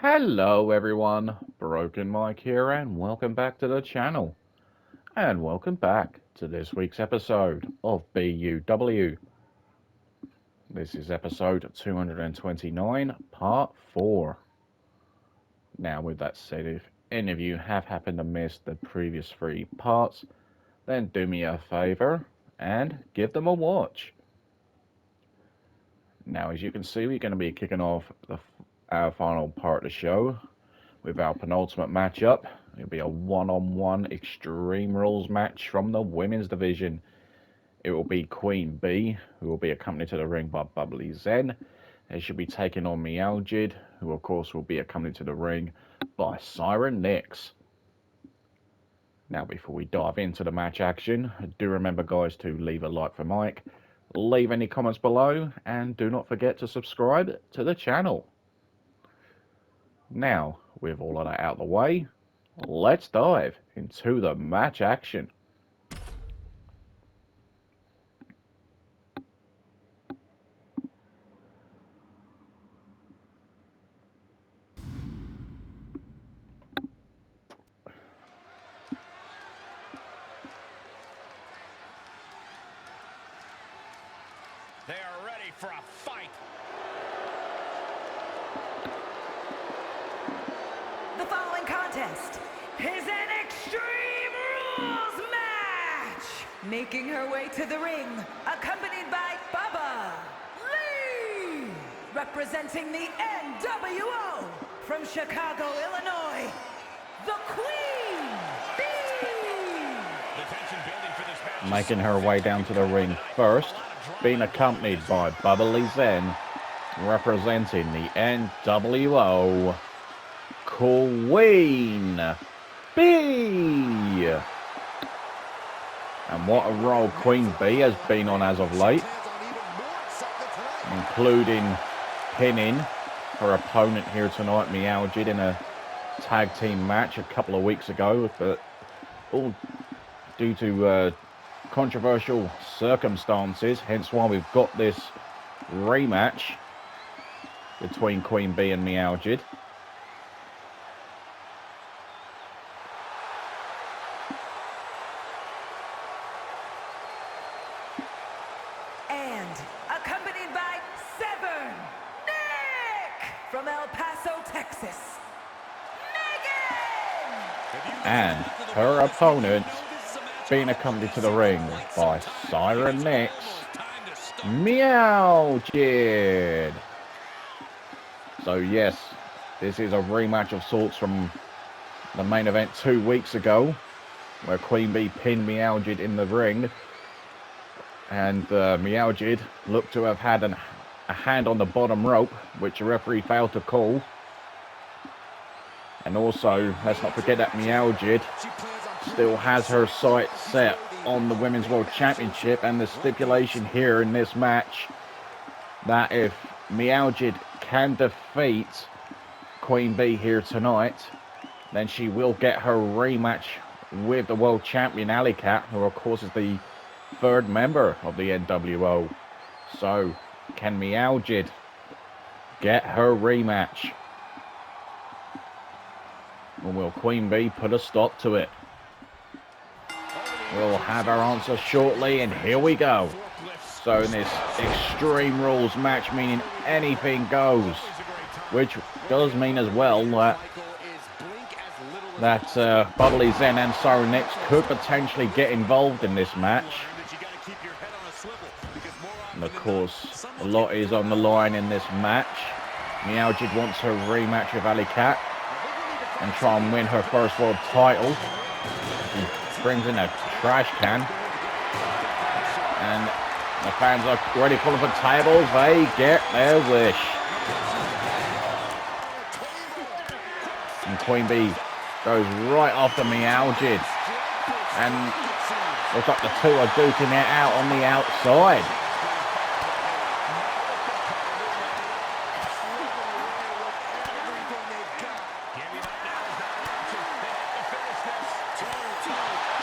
Hello everyone, Broken Mike here and welcome back to the channel. And welcome back to this week's episode of BUW. This is episode 229, part 4. Now with that said, if any of you have happened to miss the previous 3 parts, then do me a favour and give them a watch. Now as you can see, we're going to be kicking off our final part of the show with our penultimate matchup. It'll be a one-on-one Extreme Rules match from the women's division. It will be Queen Bee, who will be accompanied to the ring by Bubbly Zen. They should be taking on Meowgid, who of course will be accompanied to the ring by Siryn. Now before we dive into the match action, do remember guys to leave a like for Mike, leave any comments below, and do not forget to subscribe to the channel. Now, with all of that out of the way, let's dive into the match action. They are ready for a fight. The following contest is an Extreme Rules match. Making her way to the ring, accompanied by Bubbly, representing the NWO from Chicago, Illinois, the Queen Bee. Making her way down to the ring first, being accompanied by Bubbly Zen, representing the NWO, Queen Bee. And what a role Queen Bee has been on as of late, including pinning her opponent here tonight, Meowgid, in a tag team match a couple of weeks ago, but all due to controversial circumstances, hence why we've got this rematch between Queen Bee and Meowgid. And accompanied by Siryn from El Paso, Texas, Megan. And her opponent being accompanied to the ring by Siryn, Meowgid. So yes, this is a rematch of sorts from the main event 2 weeks ago, where Queen Bee pinned Meowgid in the ring, and Meowgid looked to have had a hand on the bottom rope, which the referee failed to call. And also, let's not forget that Meowgid still has her sights set on the Women's World Championship, and the stipulation here in this match that if Meowgid can defeat Queen Bee here tonight, then she will get her rematch with the World Champion Alley Cat, who of course is the 3rd member of the NWO. So, can Meowgid get her rematch? Or will Queen Bee put a stop to it? We'll have our answer shortly, and here we go. So in this Extreme Rules match, meaning anything goes, which does mean as well that Bubbly Zen and Siryn could potentially get involved in this match. And of course, a lot is on the line in this match. Meowgid wants her rematch with Alley Cat and try and win her first world title. She brings in a trash can, and the fans are ready for the tables. They get their wish. And Queen Bee goes right after Meowgid, and looks like the two are duking it out on the outside.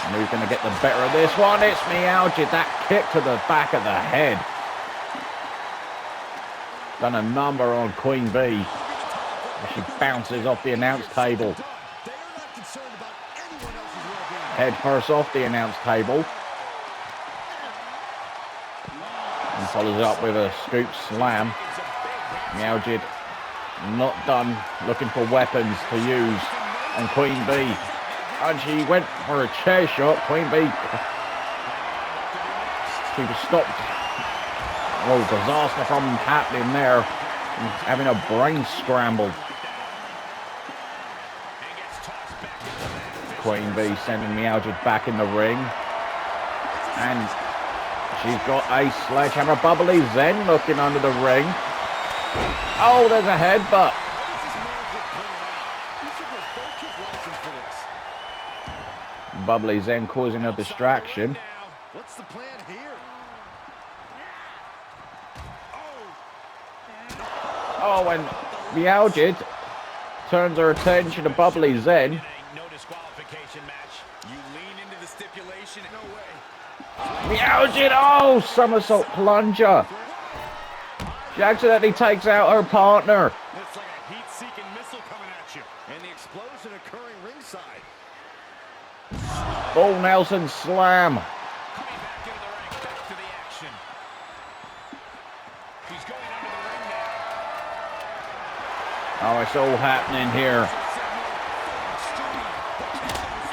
And who's going to get the better of this one? It's Meowgid. That kick to the back of the head done a number on Queen Bee. She bounces off the announce table. Head first off the announce table. And follows it up with a scoop slam. Meowgid not done, looking for weapons to use on Queen Bee. And she went for a chair shot. Queen Bee, she was stopped. Oh, disaster from happening there. Having a brain scramble. Queen Bee sending Meowgid back in the ring. And she's got a sledgehammer. Bubbly Zen looking under the ring. Oh, there's a headbutt. Bubbly Zen causing a distraction. What's the plan here? Oh, and Meowgid turns her attention to Bubbly Zen. No disqualification match. You lean into the stipulation. No way. Meowgid, oh, somersault plunger. She accidentally takes out her partner. It's like a heat-seeking missile coming at you. And the explosion occurring ringside. Full Nelson slam. Coming back into the ring, back to the action. She's going under the ring now. Oh, it's all happening here.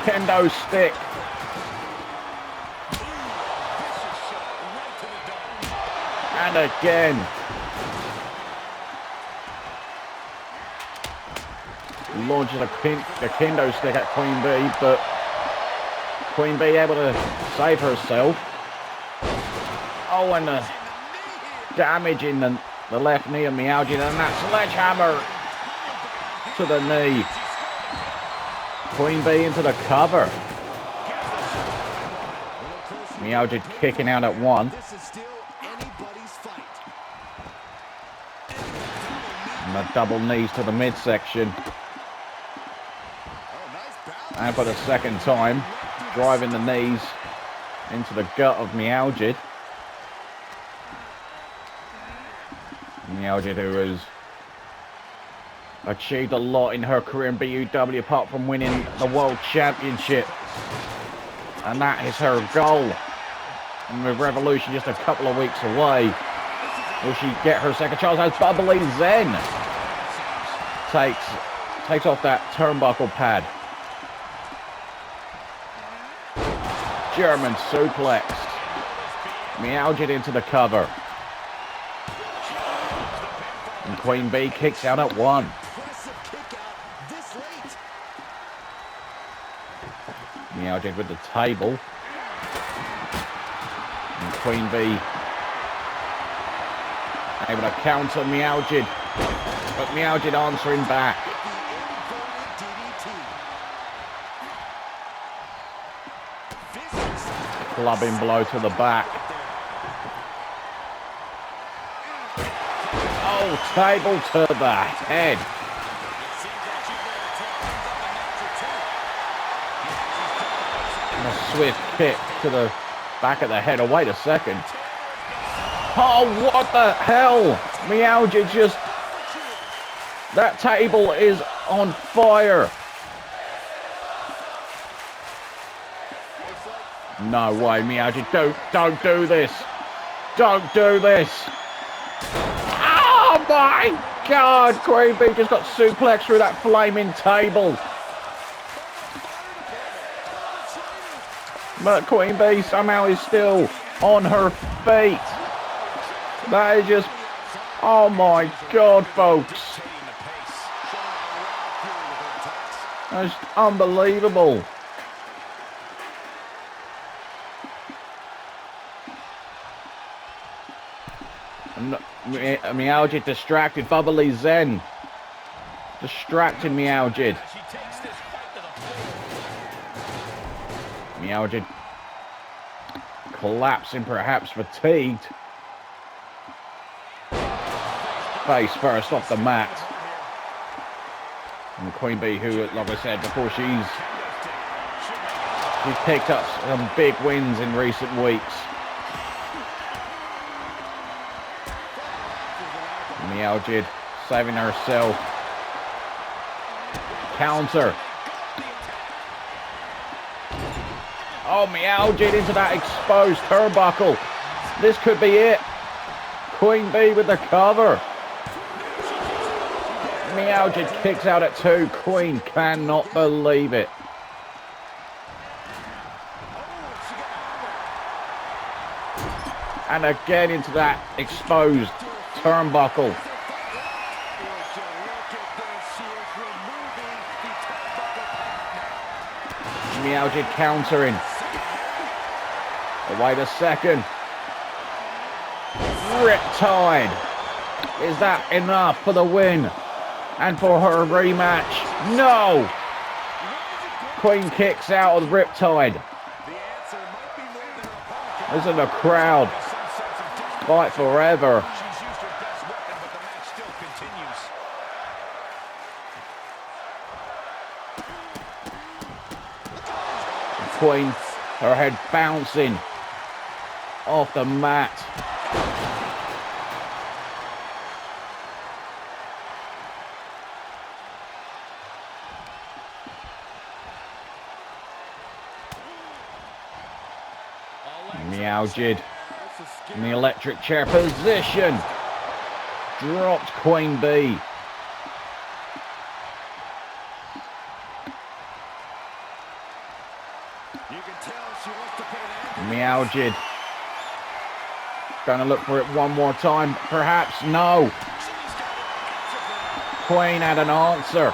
Kendo stick. And again. Launches a kendo stick at Queen Bee, but Queen Bee able to save herself. Oh, and the damage in the left knee of Meowgid, and that sledgehammer to the knee. Queen Bee into the cover. Meowgid kicking out at one. And the double knees to the midsection. And for the second time, driving the knees into the gut of Meowgid. Meowgid, who has achieved a lot in her career in BUW apart from winning the World Championship. And that is her goal. And with Revolution just a couple of weeks away, will she get her second chance? As Bubbly Zen takes off that turnbuckle pad. German suplex. Meowgid into the cover. And Queen Bee kicks out at one. Meowgid with the table. And Queen Bee able to counter Meowgid. But Meowgid answering back. Clubbing blow to the back. Oh, table to the head. And a swift kick to the back of the head. Oh, wait a second. Oh, what the hell? Meowgid just... That table is on fire. No way, Meowgid, don't do this. Don't do this. Oh my God, Queen Bee just got suplexed through that flaming table. But Queen Bee somehow is still on her feet. That is just, oh my God, folks. That's unbelievable. Meowgid distracted. Bubbly Zen distracting Meowgid. Meowgid collapsing, perhaps fatigued. Face first off the mat. And Queen Bee, who, like I said before, she's picked up some big wins in recent weeks. Meowgid saving herself counter. Oh, Meowgid into that exposed turnbuckle. This could be it. Queen Bee with the cover. Meowgid kicks out at 2. Queen cannot believe it. And again into that exposed turnbuckle. Meowgid countering. Oh, wait a second. Riptide. Is that enough for the win? And for her rematch? No! Queen kicks out of Riptide. Listen to the crowd. Fight forever. Queen, her head bouncing off the mat. Meowgid in the electric chair position. Dropped Queen Bee. Meowgid gonna look for it one more time. Perhaps no. Queen had an answer.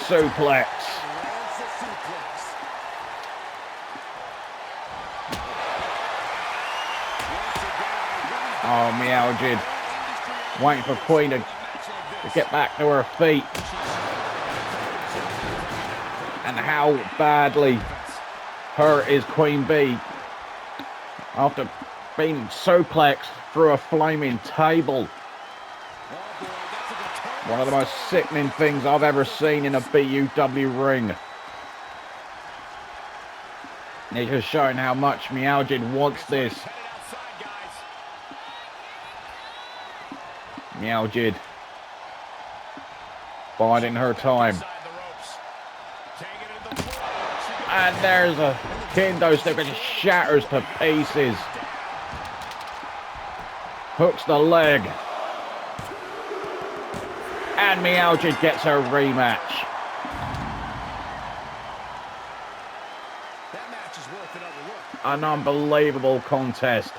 Suplex. Oh, Meowgid waiting for Queen to get back to her feet. And how badly hurt is Queen Bee after being suplexed through a flaming table. One of the most sickening things I've ever seen in a BUW ring. It's just showing how much Meowgid wants this. Meowgid biding her time. And there's a kendo stick that just shatters to pieces. Hooks the leg. And Meowgid gets her rematch. That match is worth another look. An unbelievable contest.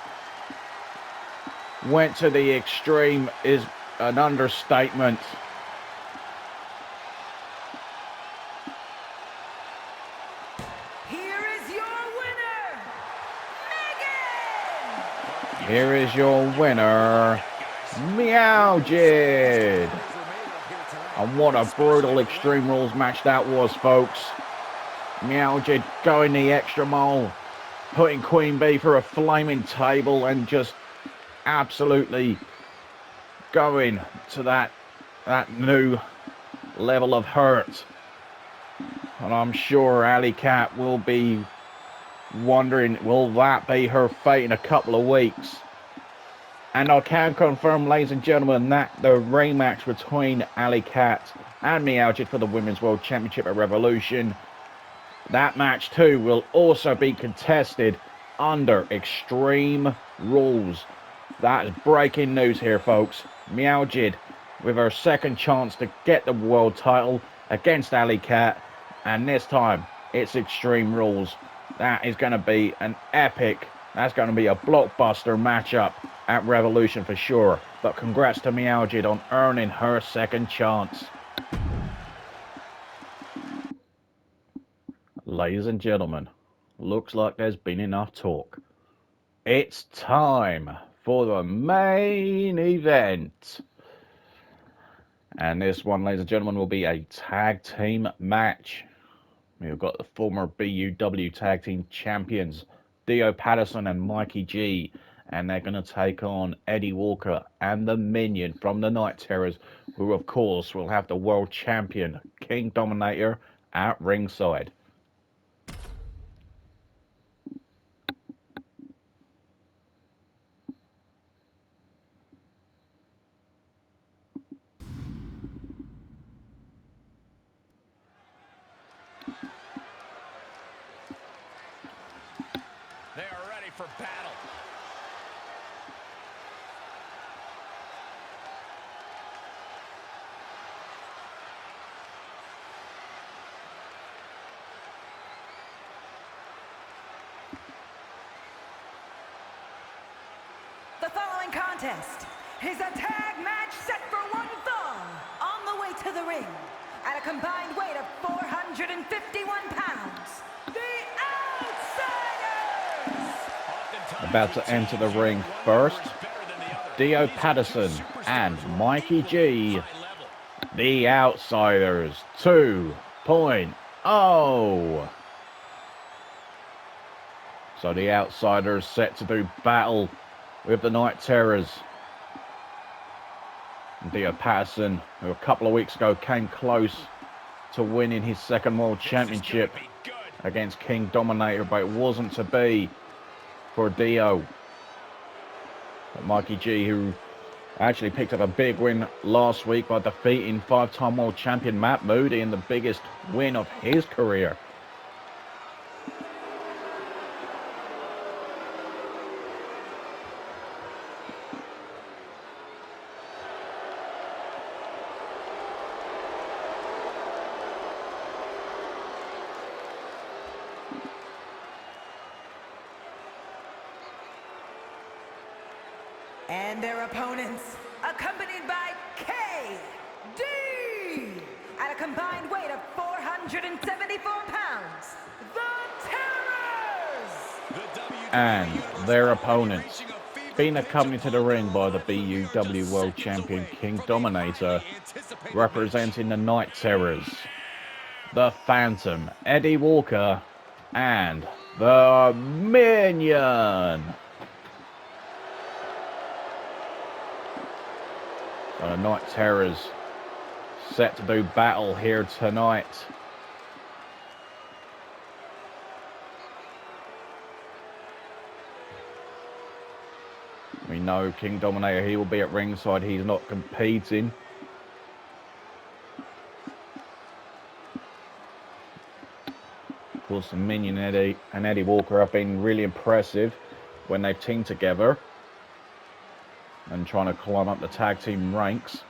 Went to the extreme is an understatement. Here is your winner, Megan! Here is your winner, Meowgid. And what a brutal Extreme Rules match that was, folks. Meowgid going the extra mile, putting Queen Bee through a flaming table and just absolutely going to that new level of hurt. And I'm sure Alley Cat will be wondering, will that be her fate in a couple of weeks? And I can confirm, ladies and gentlemen, that the rematch between Alley Cat and Meowgid for the Women's World Championship at Revolution, that match too will also be contested under Extreme Rules. That is breaking news here, folks. Meowgid with her second chance to get the world title against Alley Cat, and this time it's Extreme Rules. That is going to be an epic, that's going to be a blockbuster matchup at Revolution for sure. But congrats to Meowgid on earning her second chance. Ladies and gentlemen, looks like there's been enough talk. It's time for the main event. And this one, ladies and gentlemen, will be a tag team match. We've got the former BUW tag team champions, Theo Patterson and Mikey G. And they're going to take on Eddie Walker and the Minion from the Night Terrors, who, of course, will have the world champion, King Dominator, at ringside. for battle. The following contest is a tag match set for one fall. On the way to the ring, at a combined weight of 451 pounds, the Outsiders! About to enter the ring first, Dio Patterson and Mikey G, the Outsiders 2.0. So the Outsiders set to do battle with the Night Terrors. And Dio Patterson, who a couple of weeks ago came close to winning his second World Championship against King Dominator, but it wasn't to be for Dio. But Mikey G, who actually picked up a big win last week by defeating five-time World Champion Matt Moody in the biggest win of his career. And their opponents, accompanied by KD, at a combined weight of 474 pounds, the Terrors! And their opponents, being accompanied to the ring by the BUW World Champion King Dominator, representing the Night Terrors, the Phantom, Eddie Walker, and the Minion. So the Night Terrors set to do battle here tonight. We know King Dominator, he will be at ringside. He's not competing. Of course, the Minion and Eddie Walker have been really impressive when they've teamed together and trying to climb up the tag team ranks.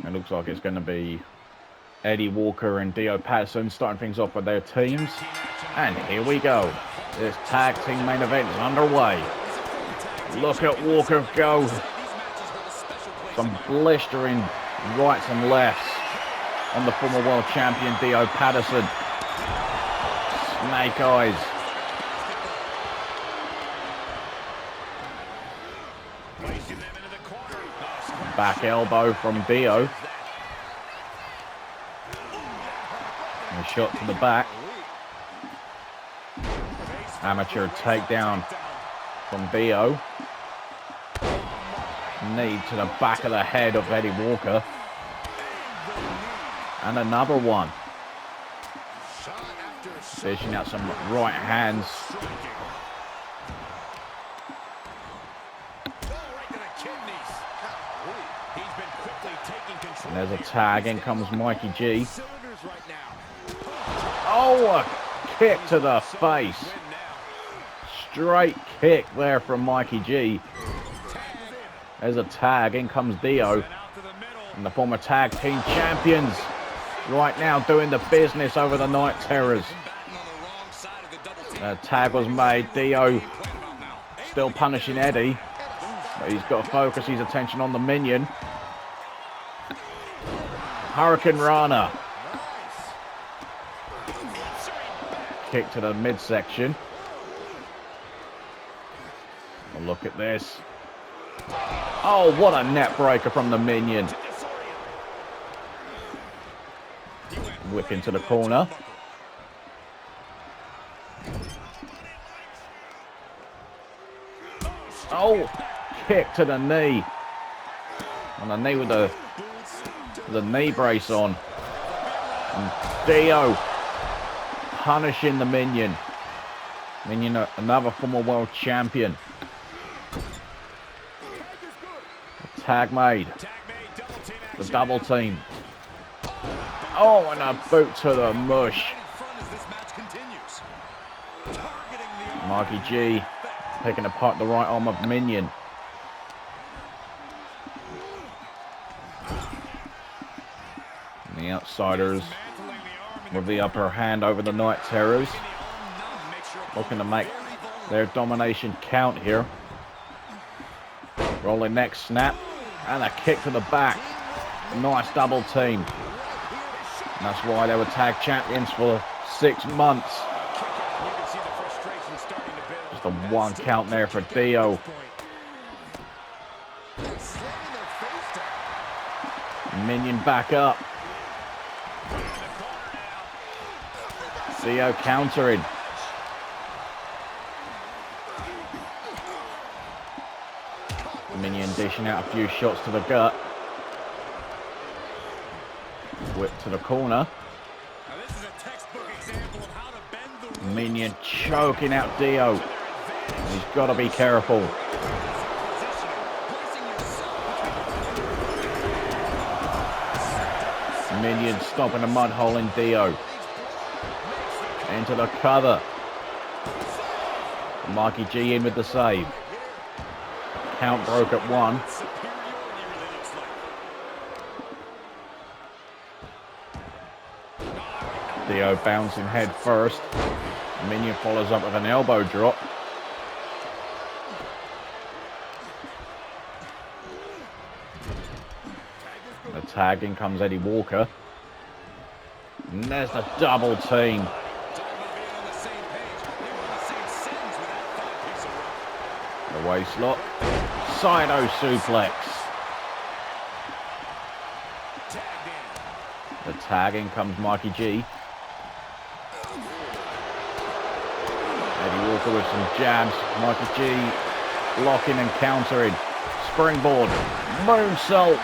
It looks like it's going to be Eddie Walker and Dio Patterson starting things off with their teams. And here we go. This tag team main event is underway. Look at Walker go. Some blistering rights and lefts on the former world champion Dio Patterson. Snake eyes. Back elbow from Dio. A shot to the back. Amateur takedown from Dio. Knee to the back of the head of Eddie Walker. And another one. Dishing out some right hands. And there's a tag. In comes Mikey G. Oh, a kick to the face. Straight kick there from Mikey G. There's a tag. In comes Dio. And the former tag team champions right now doing the business over the Night Terrors. The tag was made. Dio still punishing Eddie. But he's got to focus his attention on the Minion. Hurricane Rana. Kick to the midsection. Oh, look at this. Oh, what a net breaker from the Minion. Whip into the corner. Oh, kick to the knee. On the knee with the knee brace on. And Dio punishing the Minion. Minion, another former world champion. Tag made. The double team. Oh, and a boot to the mush. Mikey G picking apart the right arm of Minion. And the Outsiders with the upper hand over the Night Terrors. Looking to make their domination count here. Rolling neck snap. And a kick to the back. Nice double team. And that's why they were tag champions for 6 months. Just a 1 count there for Dio. Minion back up. Dio countering. Minion dishing out a few shots to the gut. Whip to the corner. Minion choking out Dio. He's got to be careful. Minion stopping a mud hole in Dio. Into the cover. Mikey G in with the save. Count broke at 1. Dio bouncing head first. Minion follows up with an elbow drop. The tag, in comes Eddie Walker. And there's the double team. The waist lock. Sido suplex. The tag, in comes Mikey G. Eddie Walker with some jabs. Mikey G blocking and countering. Springboard. Moonsault.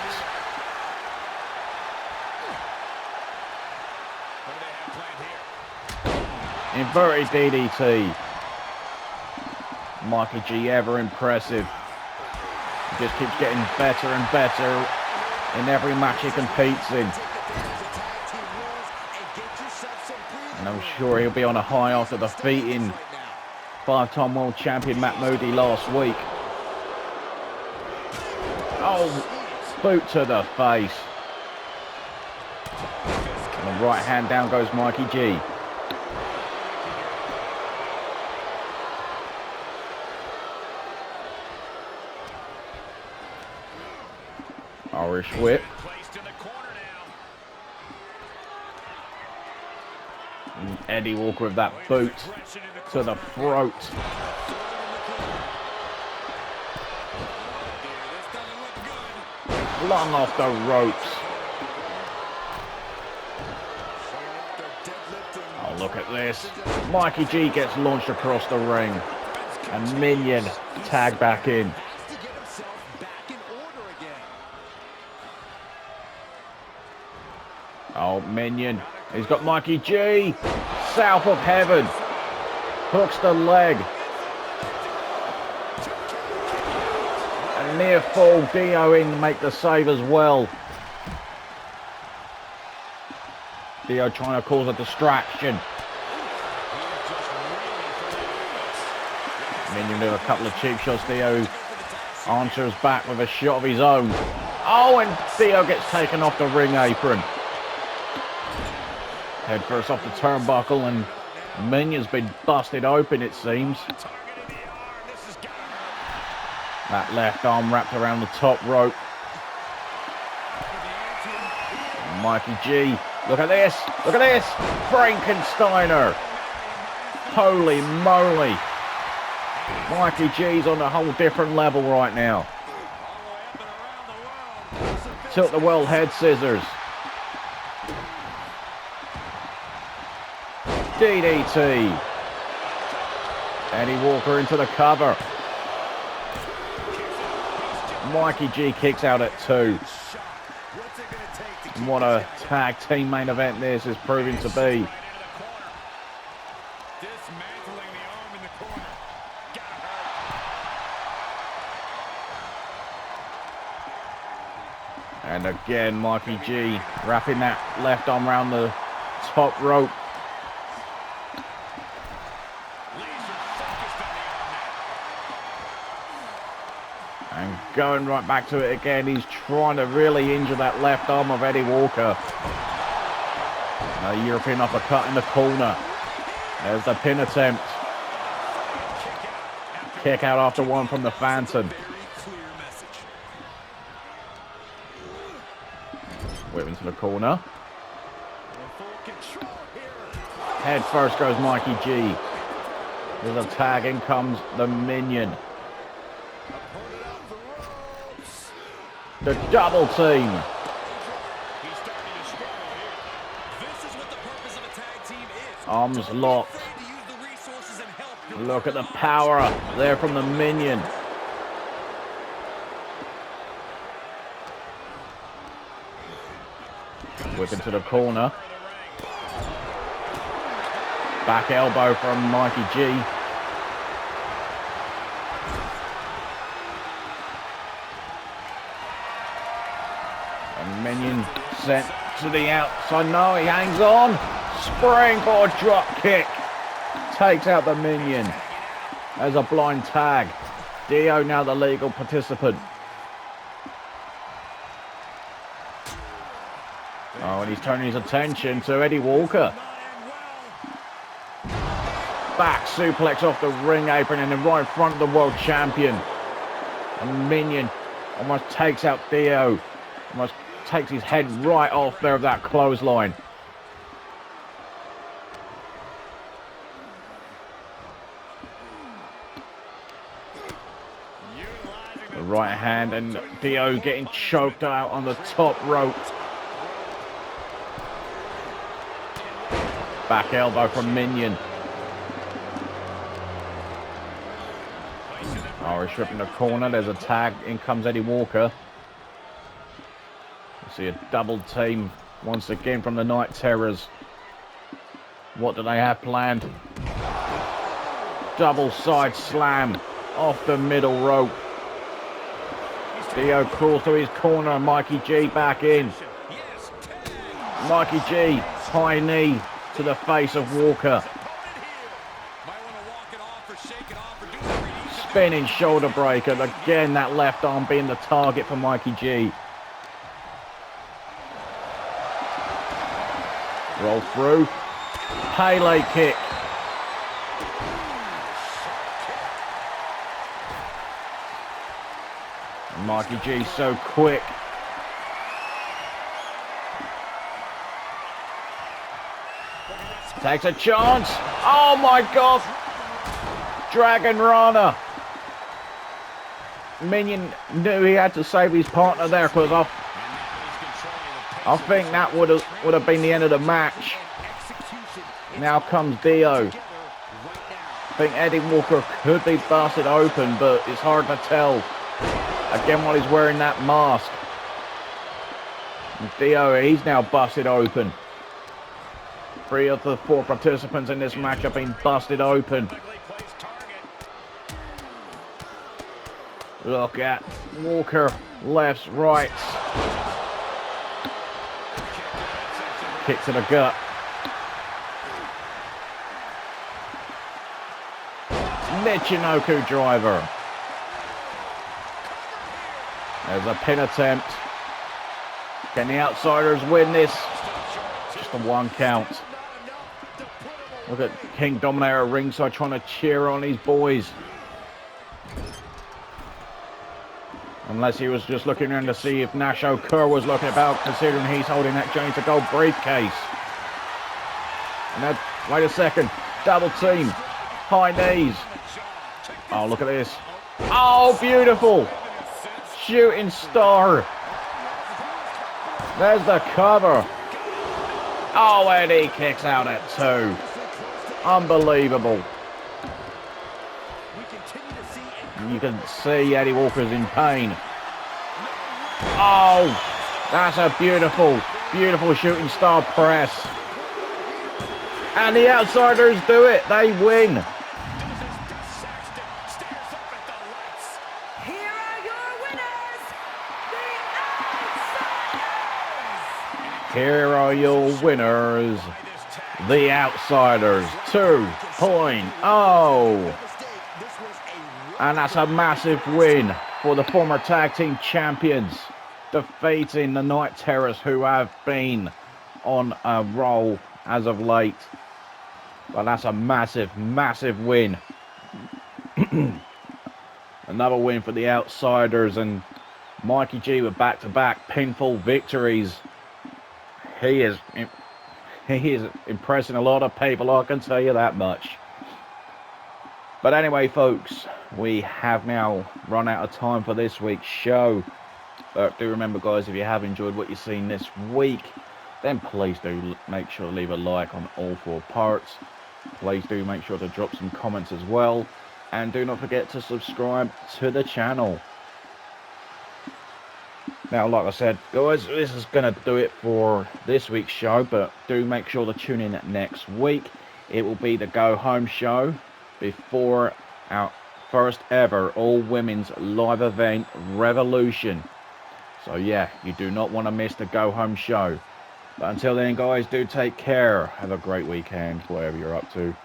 Inverted DDT. Mikey G ever impressive. He just keeps getting better and better in every match he competes in. And I'm sure he'll be on a high after defeating 5-time world champion Matt Moody last week. Oh, boot to the face. And the right hand down goes Mikey G. Irish whip. And Eddie Walker with that boot to the throat. Flung off the ropes. Oh, look at this. Mikey G gets launched across the ring. And Minion tag back in. Oh, Minion. He's got Mikey G. South of heaven. Hooks the leg. And near fall. Dio in to make the save as well. Dio trying to cause a distraction. Minion with a couple of cheap shots. Dio answers back with a shot of his own. Oh, and Dio gets taken off the ring apron. Head first off the turnbuckle, and Minion's been busted open, it seems. That left arm wrapped around the top rope. Mikey G, look at this, look at this. Frankensteiner. Holy moly. Mikey G's on a whole different level right now. Tilt the world head scissors. DDT. Eddie Walker into the cover. Mikey G kicks out at 2. And what a tag team main event this is proving to be. And a Again, Mikey G wrapping that left arm around the top rope. And going right back to it again. He's trying to really injure that left arm of Eddie Walker. A European uppercut in the corner. There's the pin attempt. Kick out after one from the Phantom. Whip into the corner. Head first goes Mikey G. There's a tag, in comes the Minion. The double team. Arms locked. Look at the power there from the Minion. Whip into the corner. Back elbow from Mikey G. And Minion sent to the outside. No, he hangs on. Springboard drop kick. Takes out the Minion. There's a blind tag. Dio now the legal participant. Oh, and he's turning his attention to Eddie Walker. Back suplex off the ring apron and then right in front of the world champion. And Minion almost takes out Dio. Almost takes his head right off there of that clothesline. The right hand and Dio getting choked out on the top rope. Back elbow from Minion. Oh, he's stripping the corner. There's a tag. In comes Eddie Walker. You see a double team once again from the Night Terrors. What do they have planned? Double side slam off the middle rope. Dio crawls to his corner. Mikey G back in. Mikey G, high knee to the face of Walker. Spinning shoulder breaker. Again, that left arm being the target for Mikey G. Roll through. Pele kick. And Mikey G so quick. Takes a chance. Oh my God. Dragon Rana. Minion knew he had to save his partner there because I think that would have been the end of the match. Now comes Dio. I think Eddie Walker could be busted open, but it's hard to tell. Again, while he's wearing that mask. And Dio, he's now busted open. 3 of the 4 participants in this match have been busted open. Look at Walker, lefts, rights. Kick to the gut. Michinoku driver. There's a pin attempt. Can the Outsiders win this? Just a 1 count. Look at King Dominator ringside trying to cheer on his boys. Unless he was just looking around to see if Nasho Kerr was looking about, considering he's holding that Johnny to Gold briefcase. And that, wait a second, double team, high knees. Oh, look at this. Oh, beautiful. Shooting star. There's the cover. Oh, Eddie kicks out at 2. Unbelievable. You can see Eddie Walker's in pain. Oh, that's a beautiful, beautiful shooting star press. And the Outsiders do it. They win. Here are your winners, the Outsiders! here are your winners, the Outsiders 2.0. And that's a massive win for the former tag team champions, defeating the Night Terrors, who have been on a roll as of late. But that's a massive, massive win. Another win for the Outsiders, and Mikey G with back-to-back pinfall victories. He is impressing a lot of people, I can tell you that much. But anyway, folks, we have now run out of time for this week's show. But do remember, guys, if you have enjoyed what you've seen this week, then please do make sure to leave a like on all 4 parts. Please do make sure to drop some comments as well. And do not forget to subscribe to the channel. Now, like I said, guys, this is going to do it for this week's show. But do make sure to tune in next week. It will be the Go Home show before our first ever all-women's live event, Revolution. So, yeah, you do not want to miss the Go Home show. But until then, guys, do take care. Have a great weekend, whatever you're up to.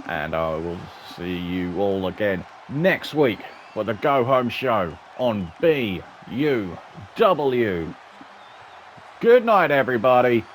And I will see you all again next week for the Go Home show on BUW. Good night, everybody.